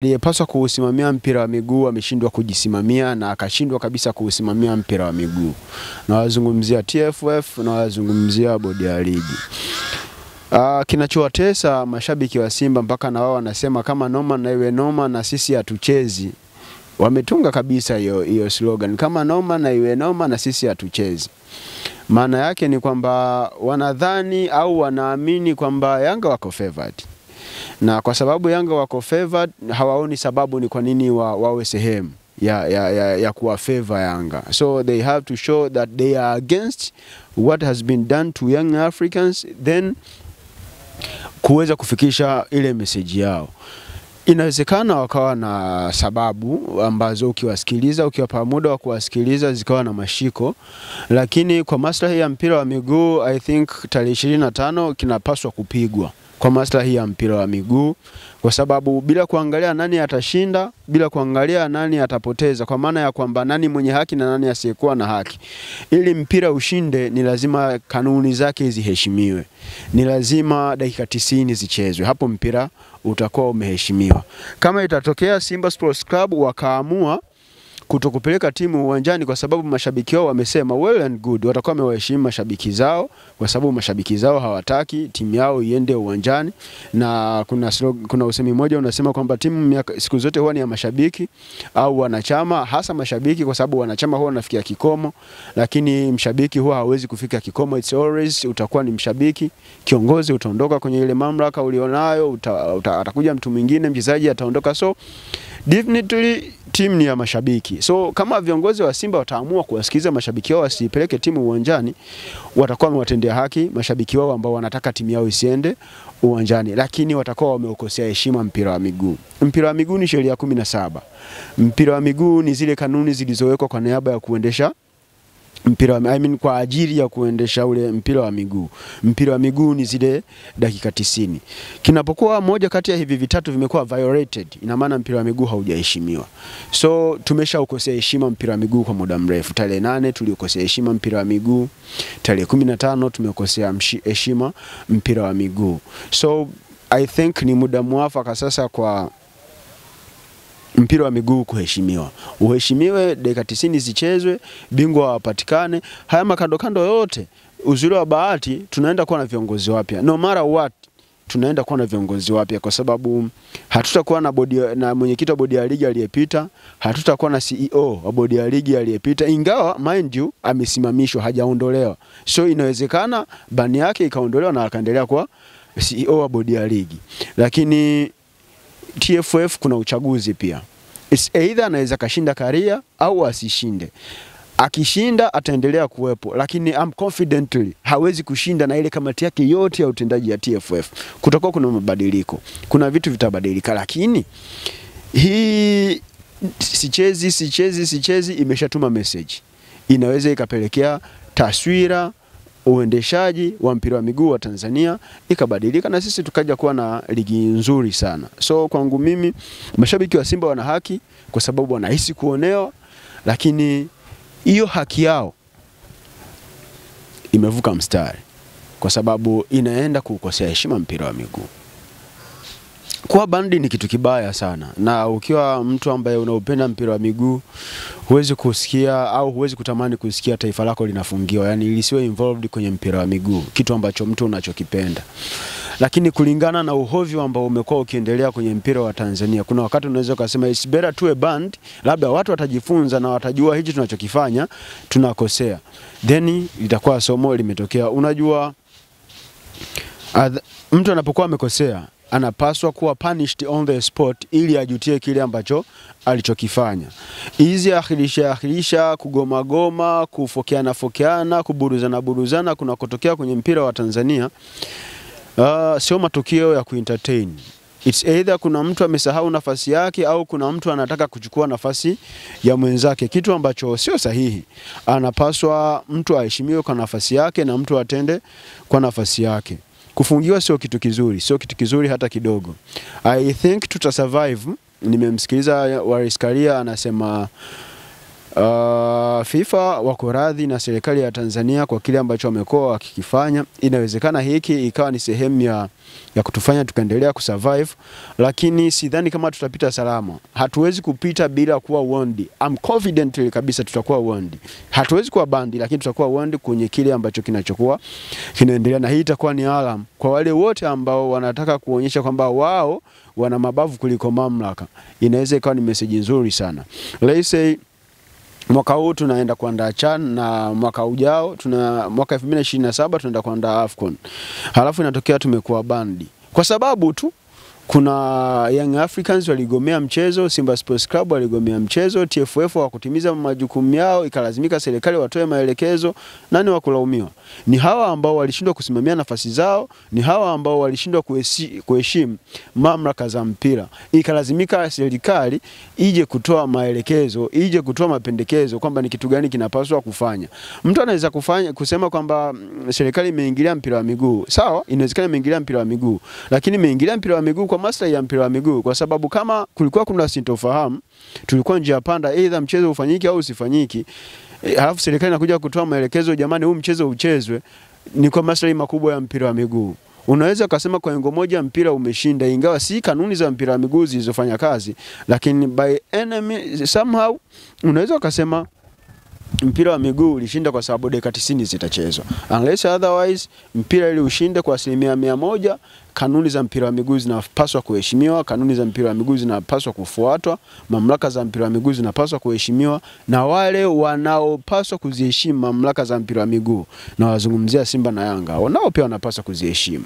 Aliyepaswa kuusimamia mpira wa miguu ameshindwa kujisimamia na akashindwa kabisa kuusimamia mpira wa miguu. Na wazungumzia TFF na wazungumzia bodi ya ligi. Kinachowatesa mashabiki wa Simba mpaka na wao wanasema kama noma na iwe noma na sisi hatuchezi. Wametunga kabisa hiyo slogan, kama noma na iwe noma na sisi hatuchezi. Maana yake ni kwamba wanadhani au wanaamini kwamba Yanga wako favored. Na kwa sababu Yanga wako favored, hawaoni sababu ni kwa nini wawe sehemu ya kuwa favor Yanga. So they have to show that they are against what has been done to young Africans, then kuweza kufikisha ile message yao. Inawezekana wakawa na sababu ambazo ukiwapa muda wa kuwasikiliza zikawa na mashiko, lakini kwa maslahi ya mpira wa miguu I think tarehe 25 kinapaswa kupigwa kwa maslahi ya mpira wa miguu, kwa sababu bila kuangalia nani atashinda, bila kuangalia nani atapoteza, kwa maana ya kwamba nani mwenye haki na nani asiyekuwa na haki. Ili mpira ushinde ni lazima kanuni zake ziheshimiwe. Ni lazima dakika 90 zichezwe. Hapo mpira utakuwa umeheshimiwa. Kama itatokea Simba Sports Club wakaamua kutokupeleka timu uwanjani kwa sababu mashabiki wao wamesema well and good, watakuwa wamewaheshimu mashabiki zao kwa sababu mashabiki zao hawataki timu yao iende uwanjani. Na kuna usemi mmoja unasema kwamba timu siku zote huwa ni ya mashabiki au wanachama, hasa mashabiki kwa sababu wanachama huwa wanafikia kikomo, lakini mshabiki huwa hawezi kufika kikomo. It's always utakuwa ni mshabiki, kiongozi utaondoka kwenye ile mamlaka ulionayo, atakuja mtu mwingine, mchezaji ataondoka. So definitely timu ni ya mashabiki. So kama viongozi wa Simba wataamua kuwasikiza mashabiki wao wasipeleke timu uwanjani, watakuwa wamewatendea haki mashabiki wao ambao wanataka timu yao isiende uwanjani, lakini watakuwa wameukosea heshima mpira wa miguu. Mpira wa miguu ni sheria 17. Mpira wa miguu ni zile kanuni zilizowekwa kwa niaba ya kuendesha mpira wa kwa ajili ya kuendesha ule mpira wa miguu. Mpira wa miguu ni zile dakika 90. Kinapokuwa moja kati ya hivi vitatu vimekuwa violated, ina maana mpira wa miguu haujaheshimiwa. So tumeshaukosea heshima mpira wa miguu kwa muda mrefu. Tarehe 8 tuliukosea heshima mpira wa miguu. Tarehe 15 tumekosea heshima mpira wa miguu. So I think ni muda mwafaka sasa kwa mpira wa miguu kuheshimiwa. Uheshimiwe, dakika 90 zichezwe, bingwa wapatikane. Haya makando yote, uzuri wa bahati tunaenda kuwa na viongozi wapya. No matter what, tunaenda kuwa na viongozi wapya kwa sababu hatutakuwa na mwenyekiti wa bodi ya ligi aliyepita, hatutakuwa na CEO wa bodi ya ligi aliyepita, ingawa mind you amesimamishwa, hajaondolewa. So inawezekana bani yake ikaondolewa na akaendelea kuwa CEO wa bodi ya ligi. Lakini TFF kuna uchaguzi pia. It's either anaweza kashinda Karia au asishinde. Akishinda ataendelea kuwepo, lakini I'm confidently hawezi kushinda na ile kamati yake yote ya utendaji ya TFF. Kutakuwa kuna mabadiliko. Kuna vitu vitabadilika, lakini hii sichezi imeshatuma message. Inaweza ikapelekea taswira uendeshaji wa mpira wa miguu wa Tanzania ikabadilika na sisi tukaja kuwa na ligi nzuri sana. So kwangu mimi mashabiki wa Simba wana haki kwa sababu wanahisi kuonewa, lakini hiyo haki yao imevuka mstari kwa sababu inaenda kukosea heshima mpira wa miguu. Kuwa bandi ni kitu kibaya sana, na ukiwa mtu ambaye unaupenda mpira wa miguu huwezi kusikia au huwezi kutamani kusikia taifa lako linafungiwa, yani lisiwe involved kwenye mpira wa miguu, kitu ambacho mtu unachokipenda. Lakini kulingana na uhovyo ambao umekuwa ukiendelea kwenye mpira wa Tanzania, kuna wakati unaweza kusema it's better to a band, labda watu watajifunza na watajua hichi tunachokifanya tunakosea, then itakuwa somo limetokea. Unajua mtu anapokuwa amekosea anapaswa kuwa punished on the spot ili ajutie kile ambacho alichokifanya. Hizi akhirisha kugoma, kufokeana, kuburuzana kuna kutokea kwenye mpira wa Tanzania, sio matukio ya kuentertain. It's either kuna mtu amesahau nafasi yake au kuna mtu anataka kuchukua nafasi ya mwenzake, kitu ambacho sio sahihi. Anapaswa mtu aheshimiwe kwa nafasi yake na mtu atende kwa nafasi yake. Kufungiwa sio kitu kizuri hata kidogo. I think tutasurvive. Nimemsikiliza Wallace Karia anasema FIFA wako radhi na serikali ya Tanzania kwa kile ambacho wamekuwa wakikifanya. Inawezekana hiki ikawa ni sehemu ya kutufanya tukaendelea kusurvive, lakini sidhani kama tutapita salama. Hatuwezi kupita bila kuwa warned. I'm confident kabisa tutakuwa warned. Hatuwezi kuwa bandi, lakini tutakuwa warned kwenye kile ambacho kinachokuwa kinaendelea, na hii itakuwa ni alarm kwa wale wote ambao wanataka kuonyesha kwamba wao wana mabavu kuliko mamlaka. Inaweza ikawa ni message nzuri sana. Let's say mwaka huu tunaenda kuandaa CHAN, na mwaka ujao mwaka 2027 tunaenda kuandaa AFCON. Halafu inatokea tumekuwa bandi kwa sababu tu kuna Young Africans waligomea mchezo, Simba Sports Club waligomea mchezo, TFF hawakutimiza majukumu yao, ikalazimika serikali watoe maelekezo. Nani wa kulaumiwa? Ni hawa ambao walishindwa kusimamia nafasi zao, ni hawa ambao walishindwa kuheshimu mamlaka za mpira. Ikalazimika serikali ije kutoa maelekezo, ije kutoa mapendekezo kwamba ni kitu gani kinapaswa kufanya. Mtu anaweza kusema kwamba serikali imeingilia mpira wa miguu. Sawa, inawezekana imeingilia mpira wa miguu, lakini imeingilia mpira wa miguu kwa maslahi ya mpira wa miguu, kwa sababu kama kulikuwa kuna sintofahamu, tulikuwa njia panda, either mchezo ufanyiki au usifanyiki, halafu serikali inakuja kutoa maelekezo, jamani huu mchezo uchezwe, ni kwa maslahi makubwa ya mpira wa miguu. Unaweza kusema kwa engo moja mpira umeshinda, ingawa si kanuni za mpira wa miguu zilizofanya kazi, lakini by enemy somehow unaweza kusema mpira wa miguu ulishinda kwa sababu dakika 90 zitachezwa. Unless otherwise mpira ili ushinde kwa 100%, kanuni za mpira wa miguu zinapaswa kuheshimiwa, kanuni za mpira wa miguu zinapaswa kufuatwa, mamlaka za mpira wa miguu zinapaswa kuheshimiwa, na wale wanaopaswa kuziheshimu mamlaka za mpira wa miguu, na wazungumzia Simba na Yanga, nao pia wanapaswa kuziheshimu.